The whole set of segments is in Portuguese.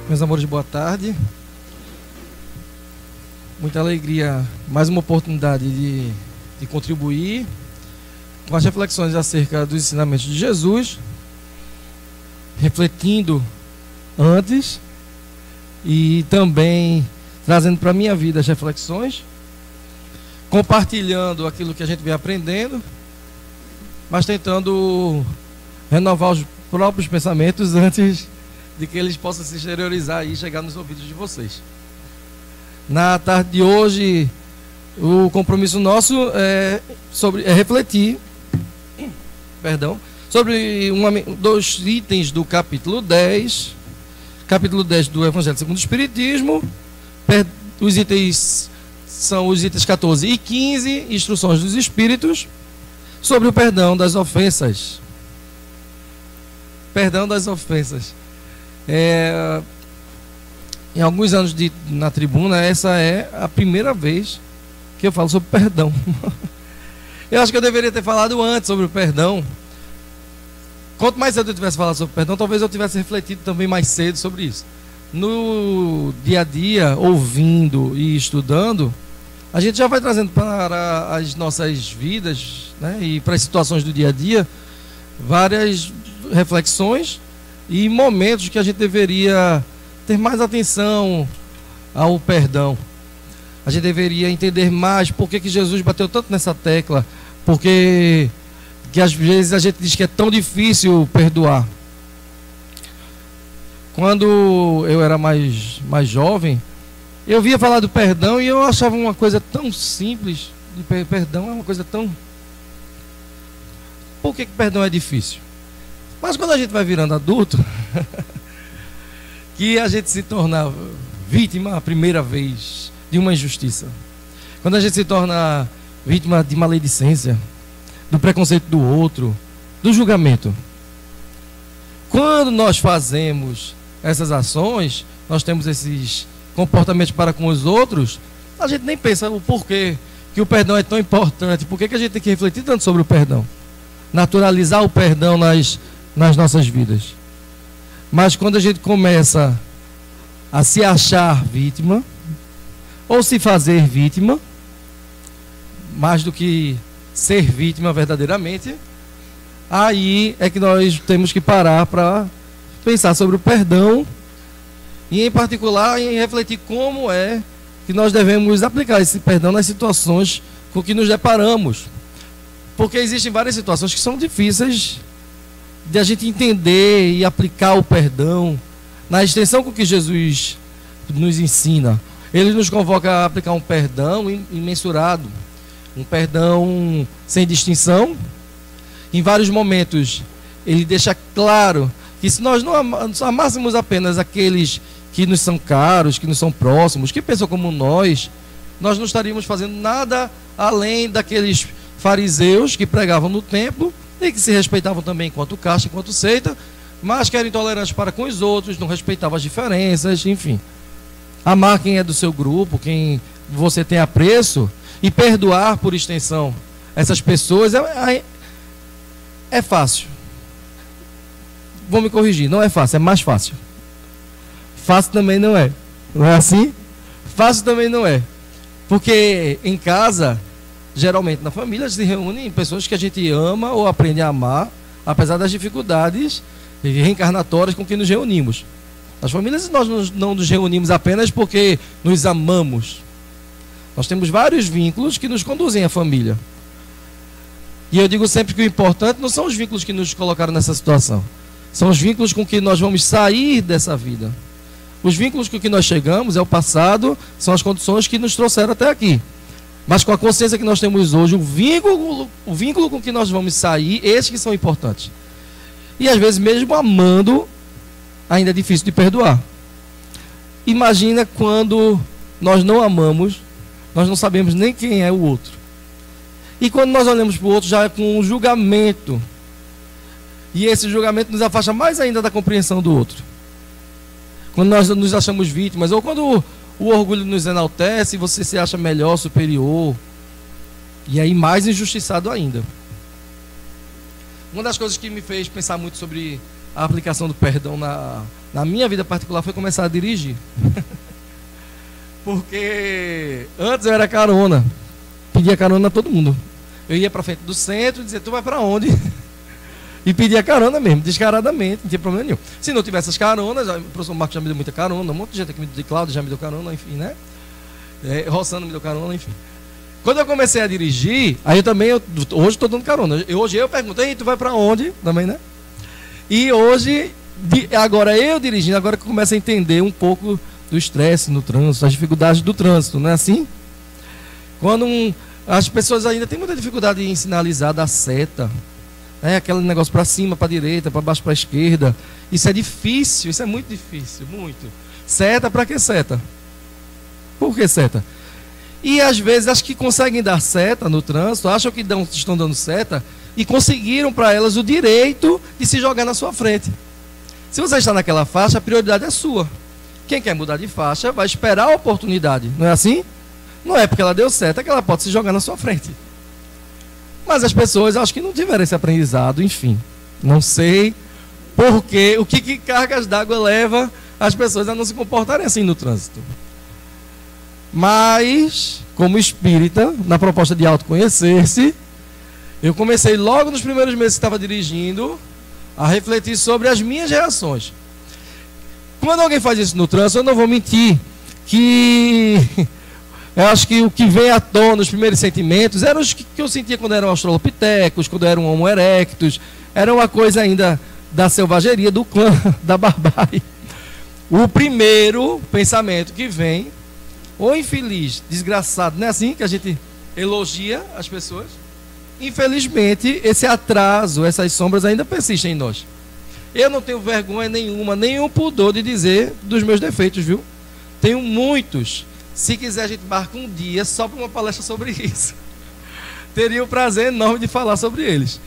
Meus amores, boa tarde. Muita alegria, mais uma oportunidade de contribuir com as reflexões acerca dos ensinamentos de Jesus, refletindo antes e também trazendo para a minha vida as reflexões, compartilhando aquilo que a gente vem aprendendo, mas tentando renovar os próprios pensamentos antes de que eles possam se exteriorizar e chegar nos ouvidos de vocês. Na tarde de hoje, o compromisso nosso é refletir sobre dois itens do capítulo 10 do Evangelho segundo o Espiritismo. Os itens são os itens 14 e 15, instruções dos Espíritos, sobre o perdão das ofensas. Perdão das ofensas. Em alguns anos na tribuna, essa é a primeira vez que eu falo sobre perdão. Eu acho que eu deveria ter falado antes sobre o perdão. Quanto mais cedo eu tivesse falado sobre perdão, talvez eu tivesse refletido também mais cedo sobre isso. No dia a dia, ouvindo e estudando, a gente já vai trazendo para as nossas vidas, né, e para as situações do dia a dia, várias reflexões e momentos que a gente deveria ter mais atenção ao perdão. A gente deveria entender mais por que Jesus bateu tanto nessa tecla, porque que às vezes a gente diz que é tão difícil perdoar. Quando eu era mais jovem, eu via falar do perdão e eu achava uma coisa tão simples. Perdão é uma coisa tão... Por que perdão é difícil? Mas quando a gente vai virando adulto, que a gente se torna vítima a primeira vez de uma injustiça, quando a gente se torna vítima de maledicência, do preconceito do outro, do julgamento, quando nós fazemos essas ações, nós temos esses comportamentos para com os outros, a gente nem pensa o porquê que o perdão é tão importante, por que a gente tem que refletir tanto sobre o perdão, naturalizar o perdão nas nossas vidas. Mas quando a gente começa a se achar vítima, ou se fazer vítima, mais do que ser vítima verdadeiramente, aí é que nós temos que parar para pensar sobre o perdão e, em particular, em refletir como é que nós devemos aplicar esse perdão nas situações com que nos deparamos. Porque existem várias situações que são difíceis de a gente entender e aplicar o perdão na extensão com que Jesus nos ensina. Ele nos convoca a aplicar um perdão imensurado, um perdão sem distinção. Em vários momentos ele deixa claro que se nós não amássemos apenas aqueles que nos são caros, que nos são próximos, que pensam como nós não estaríamos fazendo nada além daqueles fariseus que pregavam no templo e que se respeitavam também enquanto casta, enquanto seita, mas que eram intolerantes para com os outros, não respeitavam as diferenças, enfim. Amar quem é do seu grupo, quem você tem apreço, e perdoar por extensão essas pessoas é fácil. Vou me corrigir, não é fácil, é mais fácil. Fácil também não é. Não é assim? Fácil também não é. Porque em casa, geralmente na família, se reúnem pessoas que a gente ama ou aprende a amar, apesar das dificuldades reencarnatórias com que nos reunimos. As famílias nós não nos reunimos apenas porque nos amamos. Nós temos vários vínculos que nos conduzem à família. E eu digo sempre que o importante não são os vínculos que nos colocaram nessa situação. São os vínculos com que nós vamos sair dessa vida. Os vínculos com que nós chegamos é o passado, são as condições que nos trouxeram até aqui. Mas com a consciência que nós temos hoje, o vínculo com que nós vamos sair, esses que são importantes. E às vezes mesmo amando, ainda é difícil de perdoar. Imagina quando nós não amamos, nós não sabemos nem quem é o outro. E quando nós olhamos para o outro já é com um julgamento. E esse julgamento nos afasta mais ainda da compreensão do outro. Quando nós nos achamos vítimas, ou quando o orgulho nos enaltece, você se acha melhor, superior, e aí mais injustiçado ainda. Uma das coisas que me fez pensar muito sobre a aplicação do perdão na minha vida particular foi começar a dirigir. Porque antes eu era carona, pedia carona a todo mundo. Eu ia para frente do centro e dizia, tu vai para onde? E pedia carona mesmo, descaradamente, não tinha problema nenhum. Se não tivesse as caronas, o professor Marcos já me deu muita carona, um monte de gente aqui de Cláudio já me deu carona, enfim, né? Rossano me deu carona, enfim. Quando eu comecei a dirigir, aí hoje estou dando carona. Hoje eu pergunto, tu vai para onde? Também, né? E hoje, agora eu dirigindo, agora que eu começo a entender um pouco do estresse no trânsito, as dificuldades do trânsito, não é assim? Quando as pessoas ainda têm muita dificuldade em sinalizar da seta, né? Aquele negócio para cima, para direita, para baixo, para esquerda. Isso é difícil, isso é muito difícil, muito. Seta, para que seta? Por que seta? E às vezes as que conseguem dar seta no trânsito, acham que estão dando seta e conseguiram para elas o direito de se jogar na sua frente. Se você está naquela faixa, a prioridade é sua. Quem quer mudar de faixa vai esperar a oportunidade, não é assim? Não é porque ela deu seta que ela pode se jogar na sua frente. Mas as pessoas acho que não tiveram esse aprendizado, enfim. Não sei porque, o que cargas d'água leva as pessoas a não se comportarem assim no trânsito. Mas, como espírita, na proposta de autoconhecer-se, eu comecei logo nos primeiros meses que estava dirigindo a refletir sobre as minhas reações. Quando alguém faz isso no trânsito, eu não vou mentir que eu acho que o que vem à tona, os primeiros sentimentos, eram os que eu sentia quando eram australopitecos, quando eram homo erectus, era uma coisa ainda da selvageria, do clã, da barbárie. O primeiro pensamento que vem, ou infeliz, desgraçado, não é assim que a gente elogia as pessoas? Infelizmente, esse atraso, essas sombras ainda persistem em nós. Eu não tenho vergonha nenhuma, nenhum pudor de dizer dos meus defeitos, viu? Tenho muitos. Se quiser, a gente marca um dia só para uma palestra sobre isso. Teria o prazer enorme de falar sobre eles.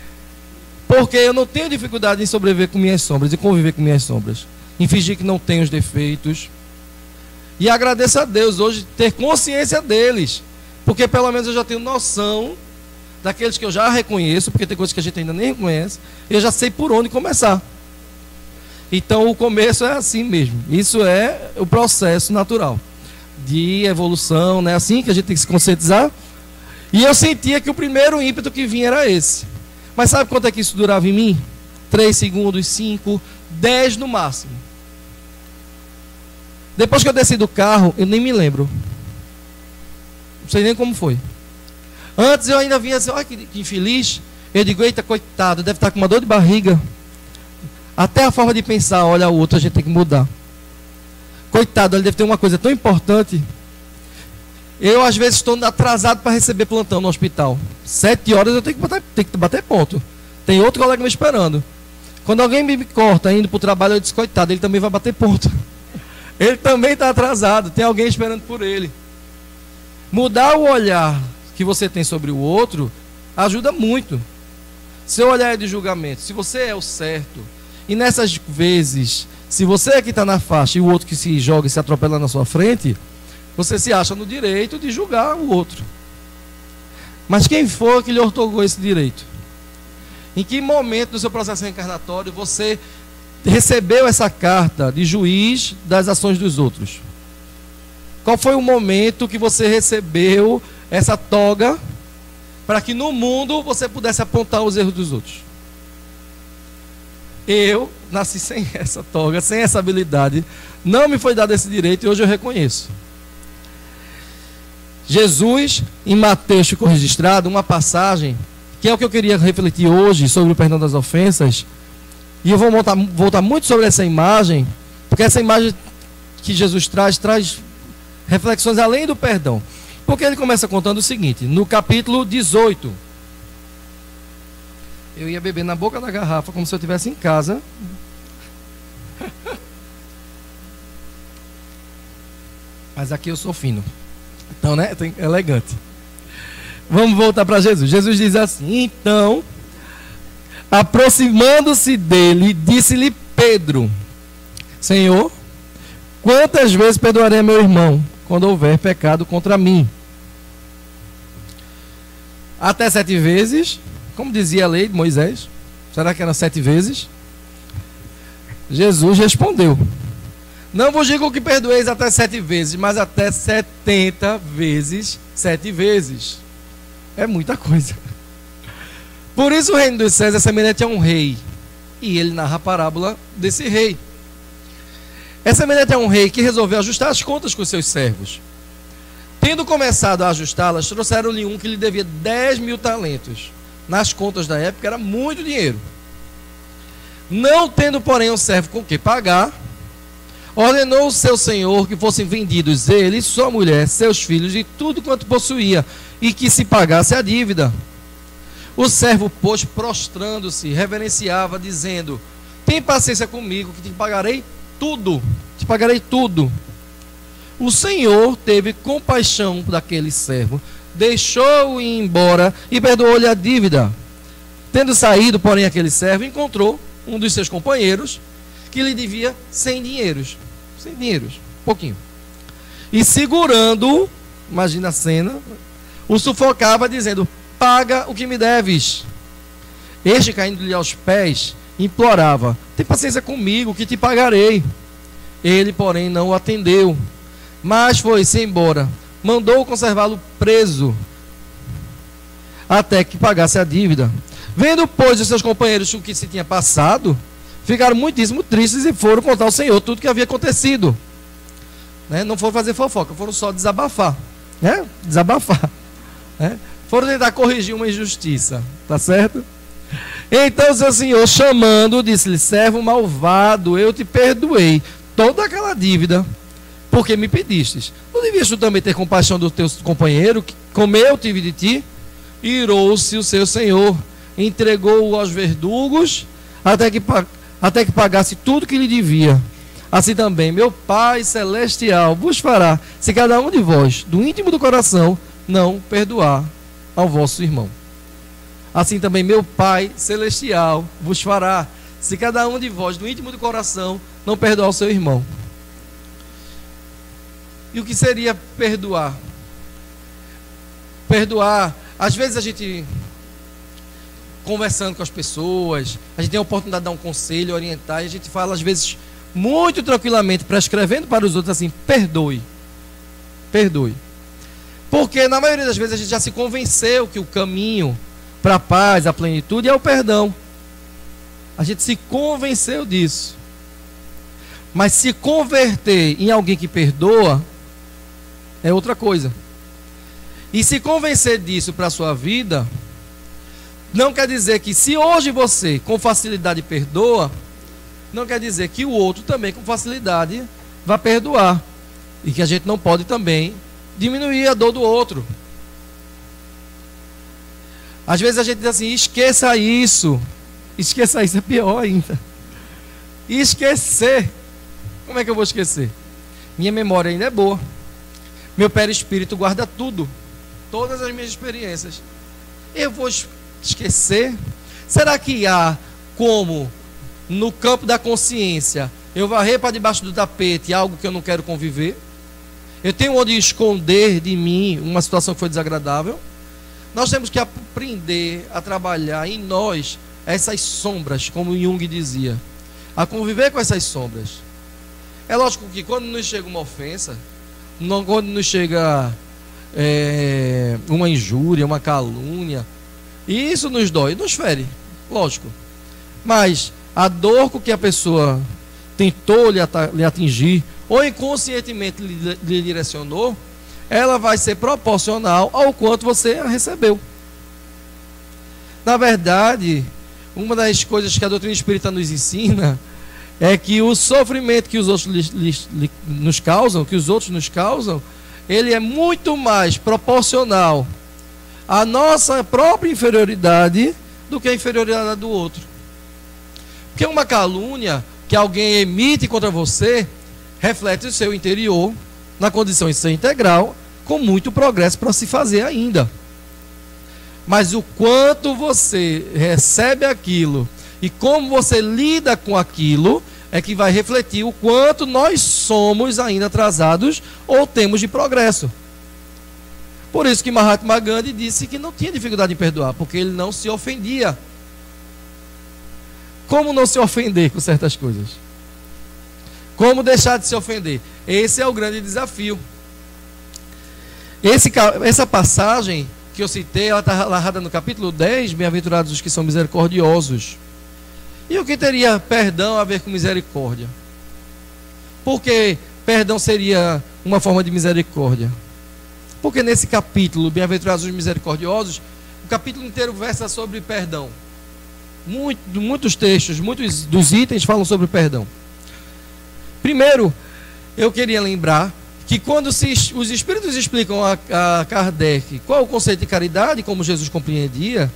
Porque eu não tenho dificuldade em sobreviver com minhas sombras, em conviver com minhas sombras. Em fingir que não tenho os defeitos. E agradeço a Deus hoje ter consciência deles. Porque pelo menos eu já tenho noção daqueles que eu já reconheço, porque tem coisas que a gente ainda nem reconhece. Eu já sei por onde começar. Então o começo é assim mesmo. Isso é o processo natural de evolução, né? Assim que a gente tem que se conscientizar. E eu sentia que o primeiro ímpeto que vinha era esse. Mas sabe quanto é que isso durava em mim? 3 segundos, 5, 10 no máximo. Depois que eu desci do carro, eu nem me lembro. Não sei nem como foi. Antes eu ainda vinha assim, olha que infeliz. Eu digo, eita, coitado, deve estar com uma dor de barriga. Até a forma de pensar, olha, o outro a gente tem que mudar. Coitado, ele deve ter uma coisa tão importante. Eu, às vezes, estou atrasado para receber plantão no hospital. 7 horas eu tenho que bater ponto. Tem outro colega me esperando. Quando alguém me corta indo para o trabalho, eu disse, coitado, ele também vai bater ponto. Ele também está atrasado, tem alguém esperando por ele. Mudar o olhar que você tem sobre o outro ajuda muito. Seu olhar é de julgamento. Se você é o certo, e nessas vezes, se você é que está na faixa e o outro que se joga e se atropela na sua frente, você se acha no direito de julgar o outro. Mas quem foi que lhe outorgou esse direito? Em que momento do seu processo reencarnatório você recebeu essa carta de juiz das ações dos outros? Qual foi o momento que você recebeu essa toga para que no mundo você pudesse apontar os erros dos outros? Eu nasci sem essa toga, sem essa habilidade. Não me foi dado esse direito e hoje eu reconheço. Jesus, em Mateus, ficou registrado uma passagem, que é o que eu queria refletir hoje sobre o perdão das ofensas. E eu vou voltar muito sobre essa imagem, porque essa imagem que Jesus traz reflexões além do perdão. Porque ele começa contando o seguinte, no capítulo 18. Eu ia beber na boca da garrafa como se eu estivesse em casa. Mas aqui eu sou fino. Então, né? Elegante. Vamos voltar para Jesus. Jesus diz assim, então, aproximando-se dele, disse-lhe Pedro, Senhor, quantas vezes perdoarei a meu irmão quando houver pecado contra mim? Até 7 vezes, como dizia a lei de Moisés. Será que era 7 vezes? Jesus respondeu: não vos digo que perdoeis até 7 vezes, mas até 70 vezes 7 vezes. É muita coisa. Por isso o reino dos céus é semelhante a um rei. E ele narra a parábola desse rei. É semelhante a um rei que resolveu ajustar as contas com seus servos. Tendo começado a ajustá-las, trouxeram-lhe um que lhe devia 10.000 talentos. Nas contas da época era muito dinheiro. Não tendo, porém, um servo com que pagar, ordenou o seu senhor que fossem vendidos ele, sua mulher, seus filhos e tudo quanto possuía, e que se pagasse a dívida. O servo, pois, prostrando-se, reverenciava, dizendo: tem paciência comigo, que te pagarei tudo. Te pagarei tudo. O Senhor teve compaixão daquele servo, deixou-o ir embora e perdoou-lhe a dívida. Tendo saído, porém, aquele servo encontrou um dos seus companheiros que lhe devia 100 dinheiros. 100 dinheiros, pouquinho. E segurando-o, imagina a cena, o sufocava, dizendo: paga o que me deves. Este, caindo-lhe aos pés, implorava: tem paciência comigo, que te pagarei. Ele, porém, não o atendeu, mas foi-se embora. Mandou conservá-lo preso, até que pagasse a dívida. Vendo, pois, os seus companheiros o que se tinha passado, ficaram muitíssimo tristes e foram contar ao Senhor tudo o que havia acontecido. Não foram fazer fofoca, foram só desabafar. Desabafar. Foram tentar corrigir uma injustiça. Tá certo? Então seu senhor, chamando, disse-lhe: servo malvado, eu te perdoei toda aquela dívida, porque me pedistes. Não devias tu também ter compaixão do teu companheiro, como eu tive de ti? Irou-se o seu senhor, entregou-o aos verdugos, até que pagasse tudo que lhe devia. Assim também meu Pai Celestial vos fará, se cada um de vós, do íntimo do coração, não perdoar ao vosso irmão. Assim também meu Pai Celestial vos fará, se cada um de vós, do íntimo do coração, não perdoar ao seu irmão. E o que seria perdoar? Perdoar, às vezes a gente, conversando com as pessoas, a gente tem a oportunidade de dar um conselho, orientar, e a gente fala às vezes muito tranquilamente, prescrevendo para os outros assim: perdoe, perdoe. Porque na maioria das vezes a gente já se convenceu que o caminho para a paz, a plenitude é o perdão. A gente se convenceu disso. Mas se converter em alguém que perdoa é outra coisa. E se convencer disso para a sua vida não quer dizer que, se hoje você com facilidade perdoa, não quer dizer que o outro também com facilidade vai perdoar. E que a gente não pode também diminuir a dor do outro. Às vezes a gente diz assim: esqueça isso. Esqueça isso é pior ainda. Esquecer. Como é que eu vou esquecer? Minha memória ainda é boa. Meu perispírito guarda tudo. Todas as minhas experiências. Eu vou esquecer? Será que há como, no campo da consciência, eu varrer para debaixo do tapete algo que eu não quero conviver? Eu tenho onde esconder de mim uma situação que foi desagradável? Nós temos que aprender a trabalhar em nós essas sombras, como Jung dizia, a conviver com essas sombras. É lógico que quando nos chega uma ofensa, quando nos chega uma injúria, uma calúnia, e isso nos dói, nos fere, lógico. Mas a dor com que a pessoa tentou lhe atingir, ou inconscientemente lhe direcionou, ela vai ser proporcional ao quanto você a recebeu. Na verdade, uma das coisas que a doutrina espírita nos ensina é que o sofrimento que os outros nos causam, que os outros nos causam, ele é muito mais proporcional à nossa própria inferioridade do que a inferioridade do outro. Porque uma calúnia que alguém emite contra você reflete o seu interior na condição de ser integral, com muito progresso para se fazer ainda. Mas o quanto você recebe aquilo e como você lida com aquilo é que vai refletir o quanto nós somos ainda atrasados ou temos de progresso. Por isso que Mahatma Gandhi disse que não tinha dificuldade em perdoar, porque ele não se ofendia. Como não se ofender com certas coisas? Como deixar de se ofender? Esse é o grande desafio. Essa passagem que eu citei, ela está narrada no capítulo 10, bem-aventurados os que são misericordiosos. E o que teria perdão a ver com misericórdia? Porque perdão seria uma forma de misericórdia. Porque nesse capítulo, bem-aventurados os misericordiosos, o capítulo inteiro versa sobre perdão. Muitos textos, muitos dos itens falam sobre perdão. Primeiro, eu queria lembrar que quando os Espíritos explicam a Kardec qual é o conceito de caridade, como Jesus compreendia,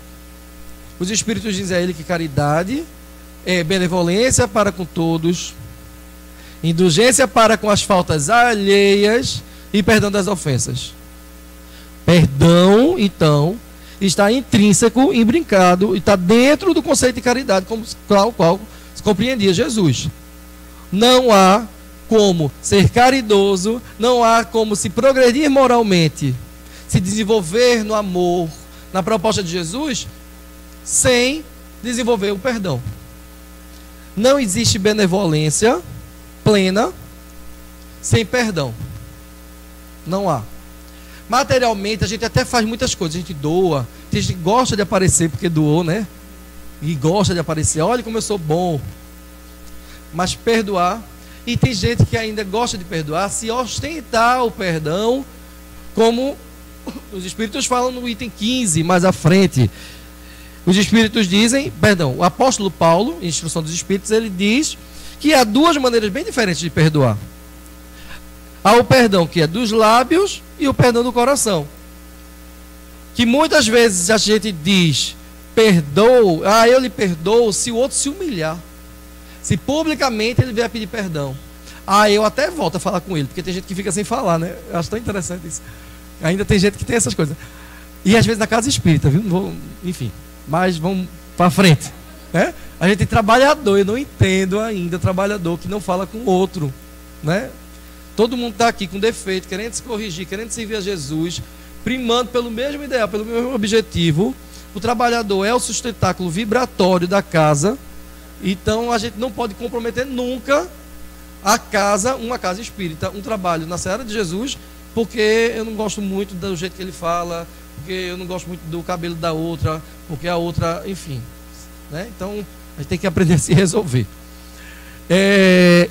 os Espíritos dizem a ele que caridade é benevolência para com todos, indulgência para com as faltas alheias e perdão das ofensas. Perdão, então, está intrínseco, imbrincado, e está dentro do conceito de caridade, como qual se compreendia Jesus. Não há como ser caridoso, não há como se progredir moralmente, se desenvolver no amor, na proposta de Jesus, sem desenvolver o perdão. Não existe benevolência plena sem perdão. Não há. Materialmente, a gente até faz muitas coisas, a gente doa, tem gente que gosta de aparecer porque doou, né? E gosta de aparecer, olha como eu sou bom. Mas perdoar, e tem gente que ainda gosta de perdoar, se ostentar o perdão, como os Espíritos falam no item 15, mais à frente. Os Espíritos dizem, o apóstolo Paulo, em Instrução dos Espíritos, ele diz que há duas maneiras bem diferentes de perdoar. Há o perdão que é dos lábios e o perdão do coração. Que muitas vezes a gente diz, eu lhe perdoo se o outro se humilhar. Se publicamente ele vier pedir perdão. Eu até volto a falar com ele, porque tem gente que fica sem falar, né? Eu acho tão interessante isso. Ainda tem gente que tem essas coisas. E às vezes na casa espírita, viu? Enfim, mas vamos para frente, né? A gente é trabalhador, eu não entendo ainda trabalhador que não fala com o outro, né? Todo mundo está aqui com defeito, querendo se corrigir, querendo servir a Jesus, primando pelo mesmo ideal, pelo mesmo objetivo. O trabalhador é o sustentáculo vibratório da casa. Então a gente não pode comprometer nunca uma casa espírita, um trabalho na Seara de Jesus, porque eu não gosto muito do jeito que ele fala, porque eu não gosto muito do cabelo da outra, porque a outra, enfim, né? Então a gente tem que aprender a se resolver.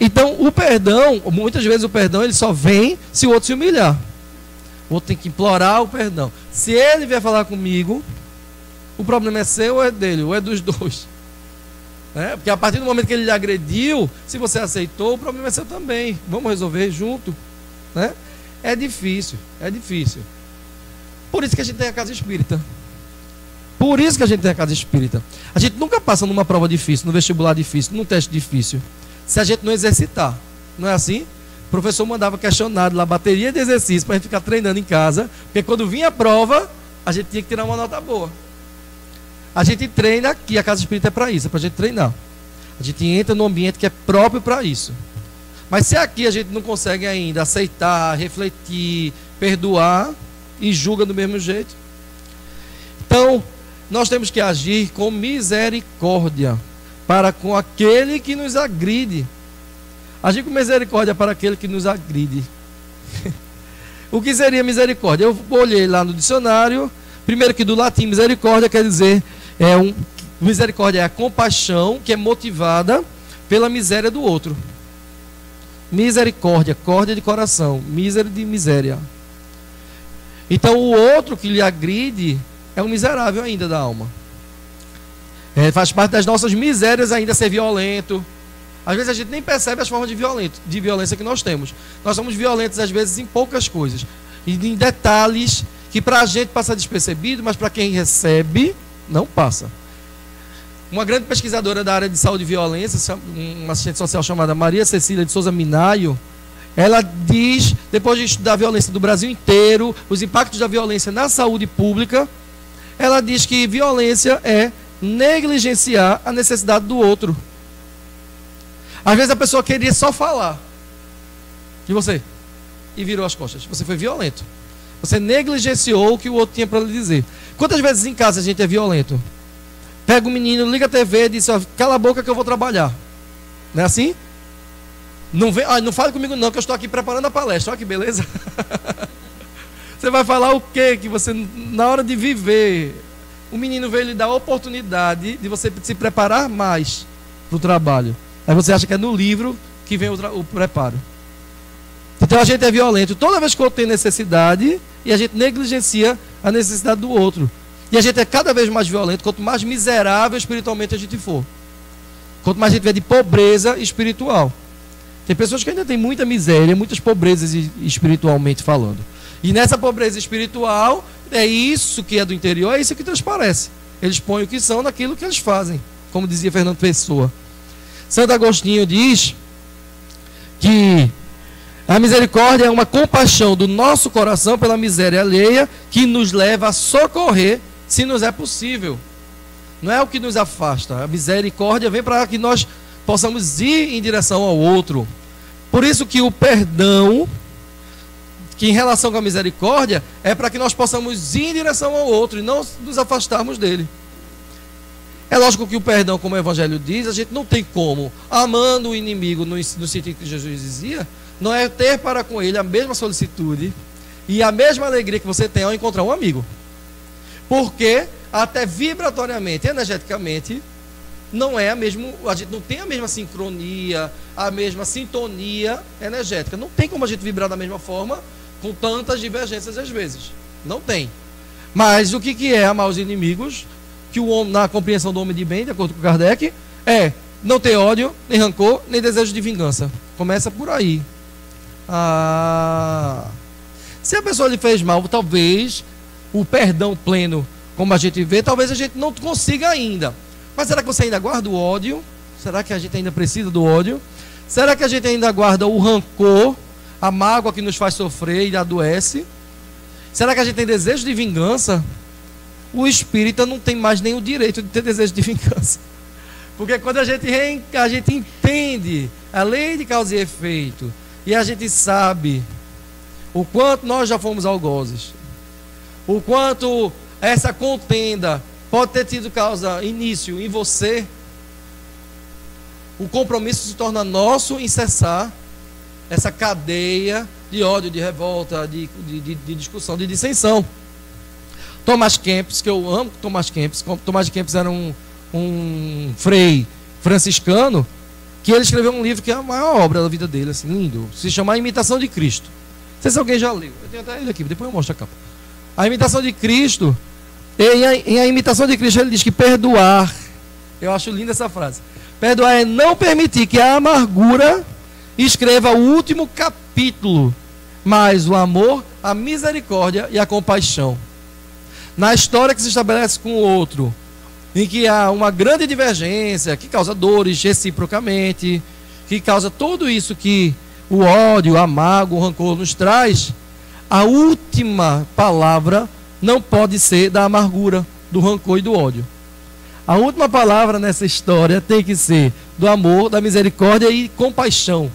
Então o perdão, muitas vezes o perdão ele só vem se o outro se humilhar. O outro tem que implorar o perdão. Se ele vier falar comigo, o problema é seu ou é dele, ou é dos dois. Porque a partir do momento que ele lhe agrediu, se você aceitou, o problema é seu também. Vamos resolver junto, né? É difícil. Por isso que a gente tem a casa espírita. A gente nunca passa numa prova difícil, num vestibular difícil, num teste difícil, se a gente não exercitar. Não é assim? O professor mandava questionário lá, bateria de exercício, para a gente ficar treinando em casa, porque quando vinha a prova, a gente tinha que tirar uma nota boa. A gente treina aqui, a casa espírita é para isso, é para a gente treinar. A gente entra num ambiente que é próprio para isso. Mas se aqui a gente não consegue ainda aceitar, refletir, perdoar e julga do mesmo jeito, então nós temos que agir com misericórdia para com aquele que nos agride. Agir com misericórdia para aquele que nos agride. O que seria misericórdia? Eu olhei lá no dicionário. Primeiro que do latim misericórdia quer dizer misericórdia é a compaixão que é motivada pela miséria do outro. Misericórdia, córdia de coração, mísero de miséria. Então o outro que lhe agride é um miserável ainda da alma. Faz parte das nossas misérias ainda ser violento. Às vezes a gente nem percebe as formas de violência que nós temos. Nós somos violentos às vezes em poucas coisas, e em detalhes que para a gente passa despercebido, mas para quem recebe, não passa. Uma grande pesquisadora da área de saúde e violência, uma assistente social chamada Maria Cecília de Souza Minayo, ela diz, depois de estudar a violência do Brasil inteiro, os impactos da violência na saúde pública, ela diz que violência é negligenciar a necessidade do outro. Às vezes a pessoa queria só falar de você e virou as costas. Você foi violento. Você negligenciou o que o outro tinha para lhe dizer. Quantas vezes em casa a gente é violento? Pega o menino, liga a TV e diz, ó, cala a boca que eu vou trabalhar. Não é assim? Não, vem, não fale comigo não, que eu estou aqui preparando a palestra. Olha que beleza. Você vai falar o quê? Que você, na hora de viver, o menino veio lhe dar a oportunidade de você se preparar mais para o trabalho. Aí você acha que é no livro que vem o preparo. Então a gente é violento toda vez que o outro tem necessidade e a gente negligencia a necessidade do outro. E a gente é cada vez mais violento quanto mais miserável espiritualmente a gente for. Quanto mais a gente vê de pobreza espiritual. Tem pessoas que ainda têm muita miséria, muitas pobrezas espiritualmente falando. E nessa pobreza espiritual, é isso que é do interior, é isso que transparece. Eles põem o que são naquilo que eles fazem, como dizia Fernando Pessoa. Santo Agostinho diz que a misericórdia é uma compaixão do nosso coração pela miséria alheia que nos leva a socorrer se nos é possível. Não é o que nos afasta. A misericórdia vem para que nós possamos ir em direção ao outro. Por isso que o perdão, que em relação com a misericórdia, é para que nós possamos ir em direção ao outro e não nos afastarmos dele. É lógico que o perdão, como o Evangelho diz, a gente não tem como, amando o inimigo no sentido que Jesus dizia, não é ter para com ele a mesma solicitude e a mesma alegria que você tem ao encontrar um amigo. Porque até vibratoriamente, energeticamente, não é a mesma, a gente não tem a mesma sincronia, a mesma sintonia energética. Não tem como a gente vibrar da mesma forma com tantas divergências às vezes. Não tem. Mas o que é amar os inimigos? Que o homem, na compreensão do homem de bem, de acordo com Kardec, é não ter ódio, nem rancor, nem desejo de vingança. Começa por aí. Se a pessoa lhe fez mal, talvez o perdão pleno, como a gente vê, talvez a gente não consiga ainda. Mas será que você ainda guarda o ódio? Será que a gente ainda precisa do ódio? Será que a gente ainda guarda o rancor, a mágoa que nos faz sofrer e adoece? Será que a gente tem desejo de vingança? O espírita não tem mais nem o direito de ter desejo de vingança. Porque quando a gente entende a lei de causa e efeito, e a gente sabe o quanto nós já fomos algozes, o quanto essa contenda pode ter tido início em você, o compromisso se torna nosso em cessar essa cadeia de ódio, de revolta, de discussão, de dissensão. Thomas Kempis, que eu amo Thomas Kempis. Thomas Kempis era um frei franciscano, que ele escreveu um livro que é a maior obra da vida dele, assim, lindo. Se chama A Imitação de Cristo. Não sei se alguém já leu. Eu tenho até ele aqui, depois eu mostro a capa. A Imitação de Cristo. Em a Imitação de Cristo ele diz que perdoar, eu acho linda essa frase, perdoar é não permitir que a amargura escreva o último capítulo, mas o amor, a misericórdia e a compaixão. Na história que se estabelece com o outro, em que há uma grande divergência, que causa dores reciprocamente, que causa tudo isso que o ódio, a mágoa, o rancor nos traz, a última palavra não pode ser da amargura, do rancor e do ódio. A última palavra nessa história tem que ser do amor, da misericórdia e compaixão.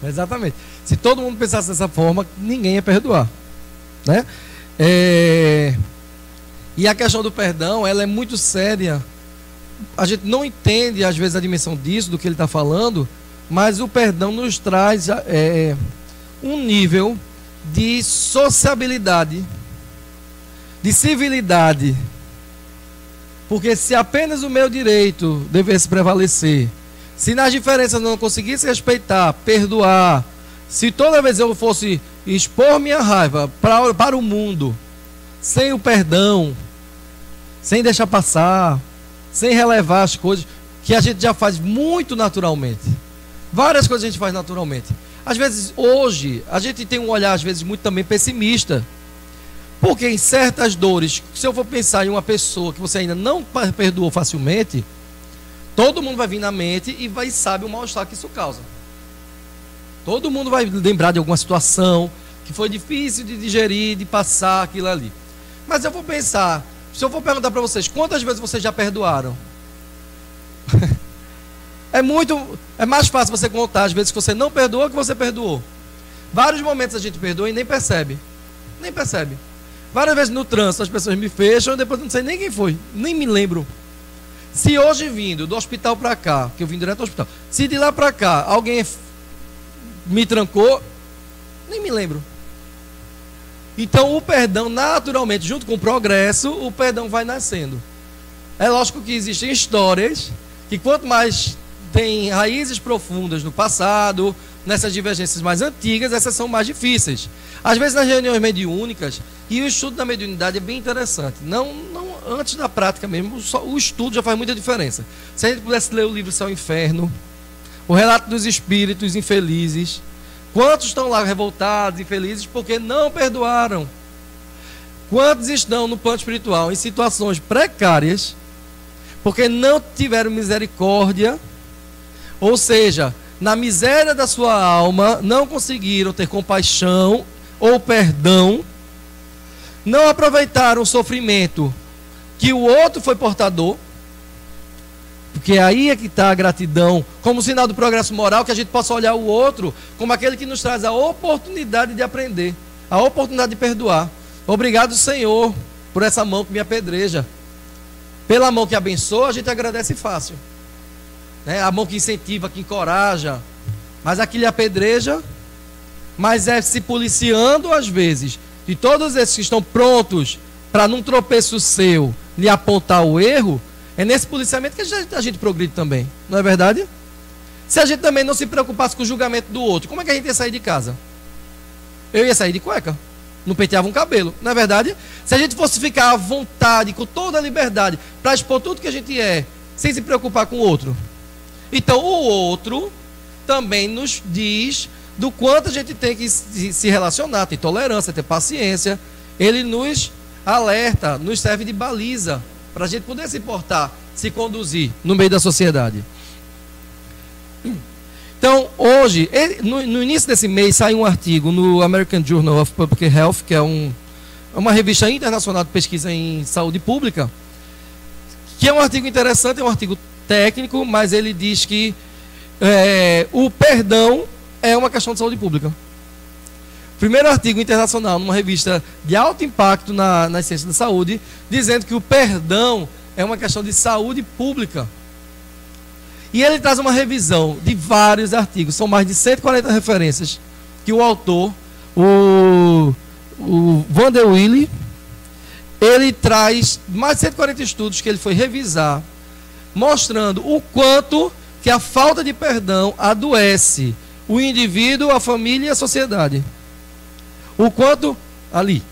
Exatamente. Se todo mundo pensasse dessa forma, ninguém ia perdoar, né? E a questão do perdão, ela é muito séria. A gente não entende às vezes a dimensão disso, do que ele está falando, mas o perdão nos traz um nível de sociabilidade, de civilidade. Porque se apenas o meu direito devesse prevalecer, se nas diferenças não conseguisse respeitar, perdoar, se toda vez eu fosse expor minha raiva para o mundo, sem o perdão, sem deixar passar, sem relevar as coisas, que a gente já faz muito naturalmente. Várias coisas a gente faz naturalmente. Às vezes, hoje, a gente tem um olhar, às vezes, muito também pessimista. Porque em certas dores, se eu for pensar em uma pessoa que você ainda não perdoou facilmente, todo mundo vai vir na mente e sabe o mal-estar que isso causa. Todo mundo vai lembrar de alguma situação, que foi difícil de digerir, de passar aquilo ali. Mas eu vou pensar, se eu for perguntar para vocês, quantas vezes vocês já perdoaram? É mais fácil você contar as vezes que você não perdoou que você perdoou. Vários momentos a gente perdoa e nem percebe. Nem percebe. Várias vezes no trânsito as pessoas me fecham e depois eu não sei nem quem foi. Nem me lembro. Se hoje vindo do hospital para cá, que eu vim direto ao hospital, se de lá para cá alguém me trancou, nem me lembro. Então o perdão naturalmente, junto com o progresso, o perdão vai nascendo. É lógico que existem histórias que quanto mais tem raízes profundas no passado, nessas divergências mais antigas, essas são mais difíceis. Às vezes nas reuniões mediúnicas, e o estudo da mediunidade é bem interessante. Não antes da prática mesmo, o estudo já faz muita diferença. Se a gente pudesse ler o livro Céu e Inferno, o relato dos espíritos infelizes, quantos estão lá revoltados, infelizes, porque não perdoaram? Quantos estão no plano espiritual em situações precárias, porque não tiveram misericórdia, ou seja, na miséria da sua alma, não conseguiram ter compaixão ou perdão, não aproveitaram o sofrimento que o outro foi portador, porque aí é que está a gratidão, como sinal do progresso moral, que a gente possa olhar o outro como aquele que nos traz a oportunidade de aprender, a oportunidade de perdoar. Obrigado, Senhor, por essa mão que me apedreja. Pela mão que abençoa, a gente agradece fácil. A mão que incentiva, que encoraja, mas a que lhe apedreja, mas é se policiando às vezes, de todos esses que estão prontos para num tropeço seu lhe apontar o erro, é nesse policiamento que a gente progride também, não é verdade? Se a gente também não se preocupasse com o julgamento do outro, como é que a gente ia sair de casa? Eu ia sair de cueca, não penteava um cabelo, não é verdade? Se a gente fosse ficar à vontade, com toda a liberdade, para expor tudo que a gente é, sem se preocupar com o outro, então o outro também nos diz do quanto a gente tem que se relacionar, ter tolerância, ter paciência. Ele nos alerta, nos serve de baliza para a gente poder se portar, se conduzir no meio da sociedade. Então hoje, no início desse mês, saiu um artigo no American Journal of Public Health, que é uma revista internacional de pesquisa em saúde pública, que é um artigo interessante, é um artigo técnico, mas ele diz que o perdão é uma questão de saúde pública. Primeiro artigo internacional numa revista de alto impacto nas ciências da saúde, dizendo que o perdão é uma questão de saúde pública. E ele traz uma revisão de vários artigos, são mais de 140 referências que o autor, o Van der Wille, ele traz mais de 140 estudos que ele foi revisar, mostrando o quanto que a falta de perdão adoece o indivíduo, a família e a sociedade. O quanto ali.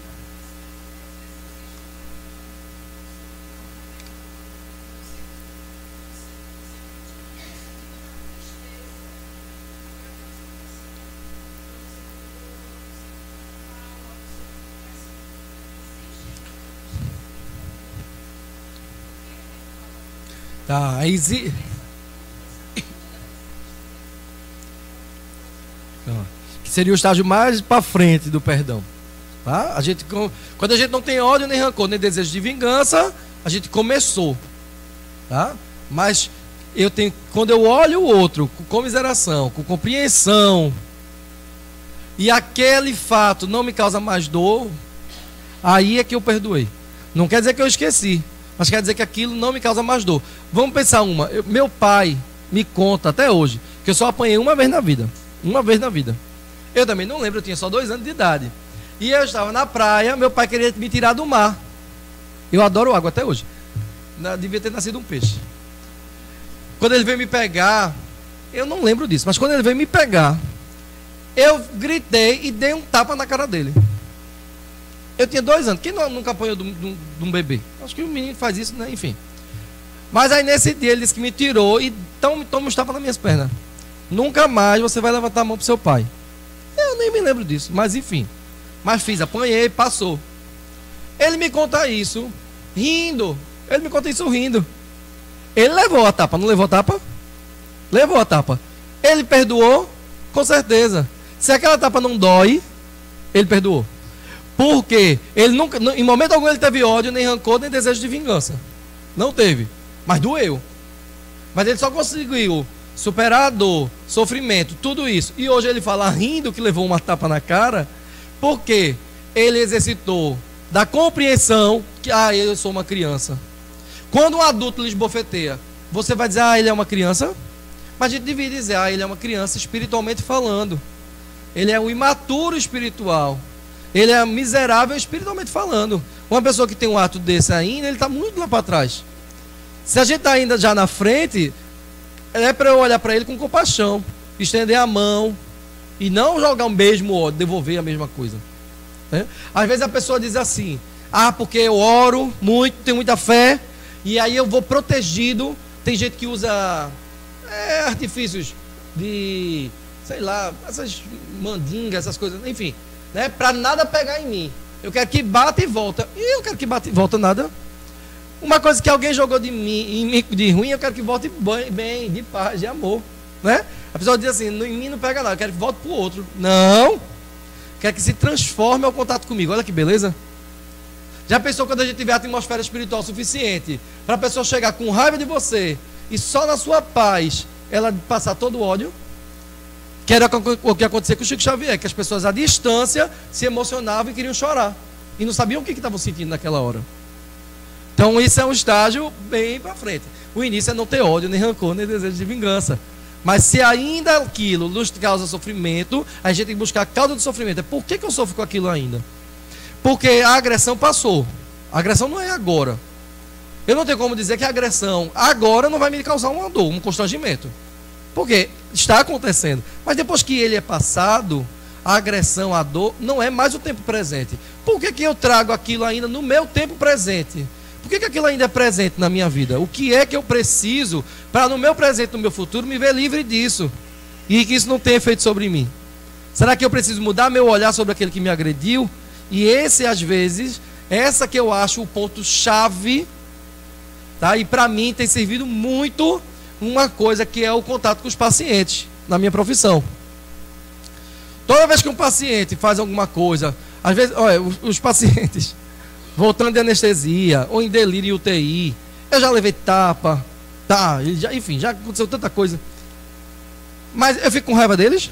Tá, aí que seria o estágio mais para frente do perdão. Tá? Quando a gente não tem ódio, nem rancor, nem desejo de vingança, a gente começou. Tá? Mas quando eu olho o outro com comiseração, com compreensão, e aquele fato não me causa mais dor, aí é que eu perdoei. Não quer dizer que eu esqueci, mas quer dizer que aquilo não me causa mais dor. Vamos pensar meu pai me conta até hoje que eu só apanhei uma vez na vida. Uma vez na vida. Eu também não lembro, eu tinha só 2 anos de idade. E eu estava na praia, meu pai queria me tirar do mar. Eu adoro água até hoje. Devia ter nascido um peixe. Quando ele veio me pegar, eu não lembro disso, mas quando ele veio me pegar, eu gritei e dei um tapa na cara dele. Eu tinha 2 anos. Quem nunca apanhou de um bebê? Acho que o menino faz isso, né? Enfim. Mas aí nesse dia ele disse que me tirou e toma um tapa nas minhas pernas. Nunca mais você vai levantar a mão pro seu pai. Eu nem me lembro disso, mas enfim. Mas fiz, apanhei, passou. Ele me conta isso rindo. Ele me conta isso rindo. Ele levou a tapa, não levou a tapa? Levou a tapa. Ele perdoou? Com certeza. Se aquela tapa não dói, Ele perdoou. Porque ele nunca, em momento algum ele teve ódio, nem rancor, nem desejo de vingança. Não teve. Mas doeu. Mas ele só conseguiu superar a dor, sofrimento, tudo isso. E hoje ele fala rindo que levou uma tapa na cara, porque ele exercitou da compreensão que, eu sou uma criança. Quando um adulto lhe esbofeteia, você vai dizer, ele é uma criança? Mas a gente devia dizer, ele é uma criança espiritualmente falando. Ele é um imaturo espiritual. Ele é miserável espiritualmente falando. Uma pessoa que tem um ato desse ainda, ele está muito lá para trás. Se a gente está ainda já na frente, é para eu olhar para ele com compaixão, estender a mão e não jogar o mesmo ódio, devolver a mesma coisa. Às vezes a pessoa diz assim, porque eu oro muito, tenho muita fé, e aí eu vou protegido. Tem gente que usa artifícios de, sei lá, essas mandingas, essas coisas, enfim, para nada pegar em mim. Eu quero que bata e volta. E eu quero que bata e volta nada. Uma coisa que alguém jogou de mim, de ruim, eu quero que volte bem, de paz, de amor, né? A pessoa diz assim, em mim não pega nada, eu quero que volte para o outro. Não, quero que se transforme ao contato comigo. Olha que beleza. Já pensou quando a gente tiver a atmosfera espiritual suficiente para a pessoa chegar com raiva de você e só na sua paz ela passar todo o ódio? Que era o que aconteceu com o Chico Xavier, que as pessoas à distância se emocionavam e queriam chorar e não sabiam o que estavam sentindo naquela hora. Então isso é um estágio bem para frente. O início é não ter ódio, nem rancor, nem desejo de vingança. Mas se ainda aquilo nos causa sofrimento, a gente tem que buscar a causa do sofrimento. Por que eu sofro com aquilo ainda? Porque a agressão passou. A agressão não é agora. Eu não tenho como dizer que a agressão agora não vai me causar uma dor, um constrangimento. Porque está acontecendo. Mas depois que ele é passado, a agressão, a dor, não é mais o tempo presente. Por que eu trago aquilo ainda no meu tempo presente? Por que aquilo ainda é presente na minha vida? O que é que eu preciso para no meu presente, no meu futuro, me ver livre disso? E que isso não tenha efeito sobre mim? Será que eu preciso mudar meu olhar sobre aquele que me agrediu? E esse, às vezes, essa que eu acho o ponto-chave, tá? E para mim tem servido muito uma coisa que é o contato com os pacientes, na minha profissão. Toda vez que um paciente faz alguma coisa, às vezes, olha, os pacientes voltando de anestesia, ou em delírio em UTI, eu já levei tapa, enfim, já aconteceu tanta coisa. Mas eu fico com raiva deles.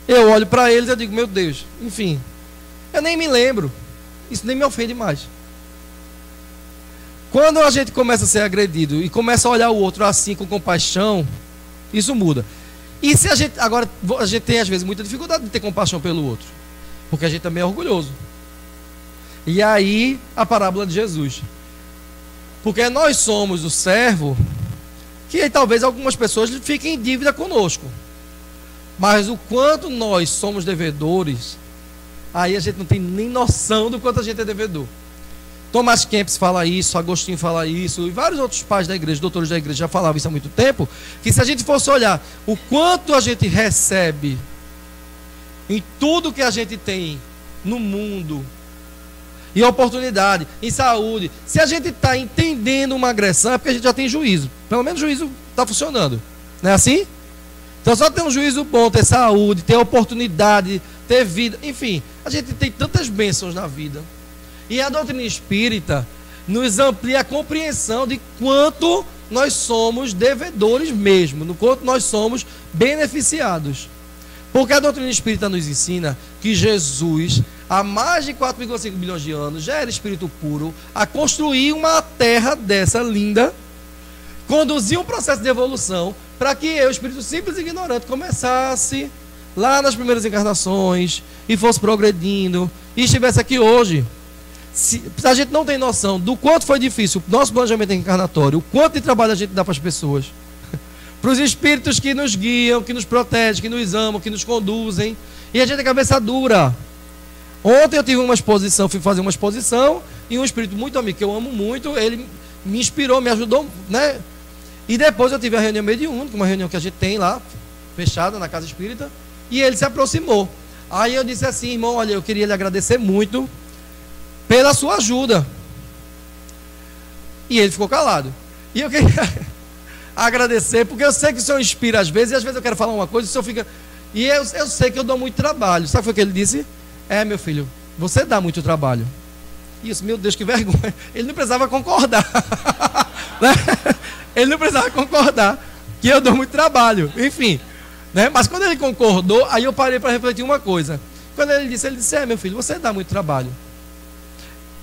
Eu olho para eles e digo, meu Deus, enfim, eu nem me lembro. Isso nem me ofende mais. Quando a gente começa a ser agredido e começa a olhar o outro assim com compaixão, isso muda. E se a gente, agora, a gente tem às vezes muita dificuldade de ter compaixão pelo outro, porque a gente também é orgulhoso. E aí a parábola de Jesus, porque nós somos o servo, que talvez algumas pessoas fiquem em dívida conosco, mas o quanto nós somos devedores, aí a gente não tem nem noção do quanto a gente é devedor. Thomas Kempis fala isso, Agostinho fala isso, e vários outros pais da igreja, doutores da igreja já falavam isso há muito tempo, que se a gente fosse olhar o quanto a gente recebe em tudo que a gente tem no mundo, em oportunidade, em saúde, se a gente está entendendo uma agressão, é porque a gente já tem juízo. Pelo menos o juízo está funcionando. Não é assim? Então só ter um juízo bom, ter saúde, ter oportunidade, ter vida, enfim, a gente tem tantas bênçãos na vida. E a doutrina espírita nos amplia a compreensão de quanto nós somos devedores mesmo, no quanto nós somos beneficiados. Porque a doutrina espírita nos ensina que Jesus, há mais de 4,5 bilhões de anos, já era espírito puro, a construir uma terra dessa linda, conduzir um processo de evolução, para que eu, espírito simples e ignorante, começasse lá nas primeiras encarnações, e fosse progredindo, e estivesse aqui hoje. Se a gente não tem noção do quanto foi difícil o nosso planejamento encarnatório, o quanto de trabalho a gente dá para as pessoas, para os espíritos que nos guiam, que nos protegem, que nos amam, que nos conduzem, e a gente é cabeça dura. Ontem eu tive uma exposição, fui fazer uma exposição, e um espírito muito amigo, que eu amo muito, ele me inspirou, me ajudou, né? E depois eu tive a reunião mediúnica, uma reunião que a gente tem lá, fechada na casa espírita, e ele se aproximou. Aí eu disse assim, irmão, olha, eu queria lhe agradecer muito pela sua ajuda. E ele ficou calado. E eu queria agradecer, porque eu sei que o senhor inspira às vezes, e às vezes eu quero falar uma coisa, e o senhor fica... E eu sei que eu dou muito trabalho. Sabe o que ele disse? Meu filho, você dá muito trabalho. Isso, meu Deus, que vergonha. Ele não precisava concordar. Né? Ele não precisava concordar que eu dou muito trabalho. Enfim. Né? Mas quando ele concordou, aí eu parei para refletir uma coisa. Quando ele disse, meu filho, você dá muito trabalho.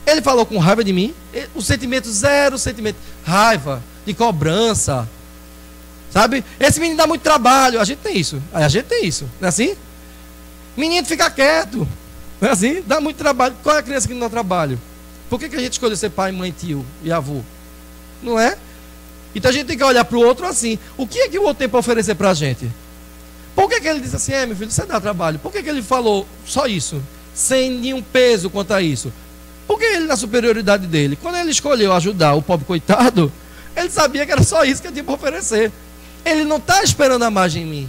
Ele falou com raiva de mim. O sentimento zero, sentimento raiva, de cobrança. Sabe? Esse menino dá muito trabalho. A gente tem isso. A gente tem isso. Não é assim? Menino, fica quieto. Não é assim? Dá muito trabalho. Qual é a criança que não dá trabalho? Por que a gente escolheu ser pai, mãe, tio e avô? Não é? Então a gente tem que olhar para o outro assim. O que é que o outro tem para oferecer para a gente? Por que ele disse assim, meu filho, você dá trabalho? Por que ele falou só isso? Sem nenhum peso quanto a isso? Porque ele, na superioridade dele, quando ele escolheu ajudar o pobre coitado, ele sabia que era só isso que eu tinha para oferecer. Ele não está esperando a mais em mim.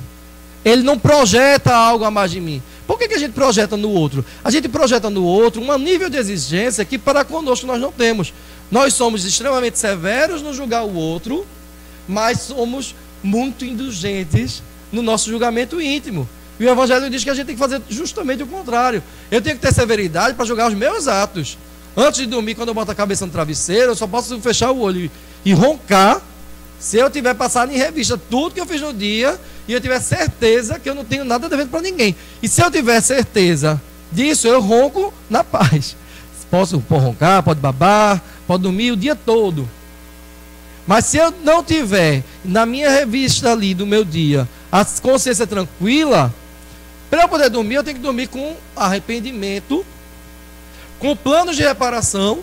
Ele não projeta algo a mais de mim. Por que a gente projeta no outro? A gente projeta no outro um nível de exigência que para conosco nós não temos. Nós somos extremamente severos no julgar o outro, mas somos muito indulgentes no nosso julgamento íntimo. E o Evangelho diz que a gente tem que fazer justamente o contrário. Eu tenho que ter severidade para julgar os meus atos. Antes de dormir, quando eu boto a cabeça no travesseiro, eu só posso fechar o olho e roncar se eu tiver passado em revista tudo que eu fiz no dia e eu tiver certeza que eu não tenho nada devendo para ninguém. E se eu tiver certeza disso, eu ronco na paz. Pode roncar, pode babar, pode dormir o dia todo. Mas se eu não tiver na minha revista ali do meu dia a consciência tranquila, para eu poder dormir, eu tenho que dormir com arrependimento, com planos de reparação,